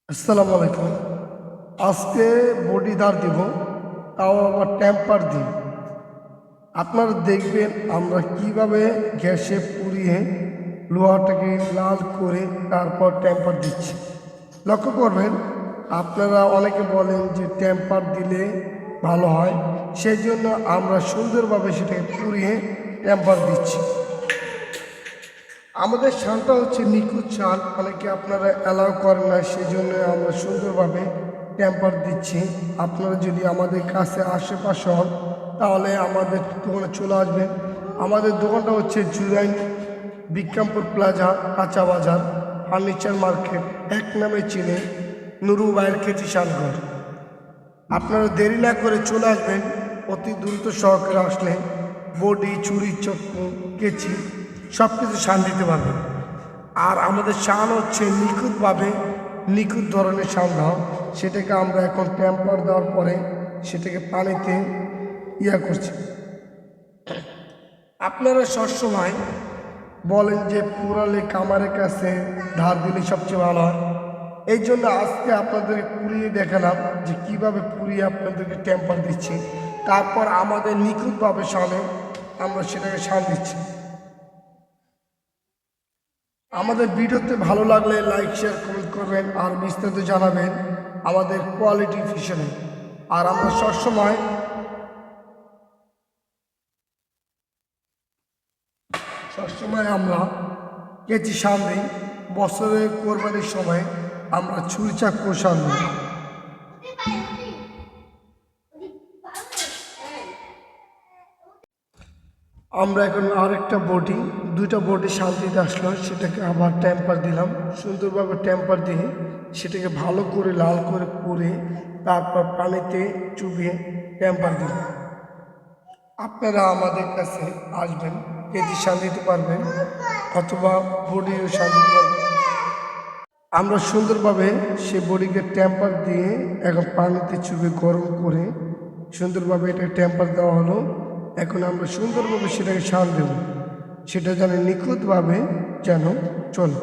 আসসালামু আলাইকুম। আজকে বডি ধার দিব, তাও আবার টেম্পার দিই। আপনারা দেখবেন আমরা কিভাবে গ্যাসে পুড়িয়ে লোহাটাকে লাল করে তারপর টেম্পার দিচ্ছি। লক্ষ্য করবেন, আপনারা অনেকে বলেন যে টেম্পার দিলে ভালো হয়, সেই জন্য আমরা সুন্দরভাবে সেটাকে পুড়িয়ে টেম্পার দিচ্ছি। আমাদের শালটা হচ্ছে নিখুঁত শাল, অনেকে আপনারা অ্যালাউ করেন না, সেই জন্য আমরা সুন্দরভাবে টেম্পার দিচ্ছি। আপনারা যদি আমাদের কাছে আশেপাশে হন তাহলে আমাদের দোকানে চলে আসবেন। আমাদের দোকানটা হচ্ছে জুরাইন বিক্রমপুর প্লাজা, কাঁচা বাজার, ফার্নিচার মার্কেট, এক নামে চিনে নুরু ভাইয়ের কেচি শালঘর। আপনারা দেরি না করে চলে আসবেন। অতি দ্রুত সহকারে আসলে বডি, ছুরি, চক্কু, কেচি সব কিছু শান দিতে পারবেন। আর আমাদের শান হচ্ছে নিখুঁত ধরনের শান দেওয়া। সেটাকে আমরা এখন টেম্পার দেওয়ার পরে সেটাকে পানিতে করছি। আপনারা সবসময় বলেন যে পুরালে কামারের কাছে ধার দিলে সবচেয়ে ভালো হয়। এই জন্য আজকে আপনাদের পুড়িয়ে দেখালাম যে কিভাবে পুড়িয়ে আপনাদেরকে টেম্পার দিচ্ছি। তারপর আমাদের নিখুঁতভাবে শানে আমরা সেটাকে শান দিচ্ছি। আমাদের ভিডিওতে ভালো লাগলে লাইক, শেয়ার, কমেন্ট করবেন আর বিস্তারিত জানাবেন আমাদের কোয়ালিটি ফিশনে। আর আমরা সবসময় আমরা কেচি শান দিই। বছরের কোরবানির সময় আমরা ছুরি চাকু শান দিই। আমরা এখন আরেকটা বডি, দুইটা বডি শান্তিতে আসলো, সেটাকে আবার টেম্পার দিলাম। সুন্দরভাবে টেম্পার দিয়ে সেটাকে ভালো করে লাল করে পুড়ে তারপর পানিতে চুবিয়ে টেম্পার দিলাম। আপনারা আমাদের কাছে আসবেন, কেজি শান দিতে পারবেন অথবা বডিও শান দিতে পারবেন। আমরা সুন্দরভাবে সে বডিকে টেম্পার দিয়ে এখন পানিতে চুবিয়ে গরম করে সুন্দরভাবে এটা টেম্পার দেওয়া হলো। এখন আমরা সুন্দরভাবে সেটাকে শান দেব, সেটা যেন নিখুঁতভাবে যেন চলে।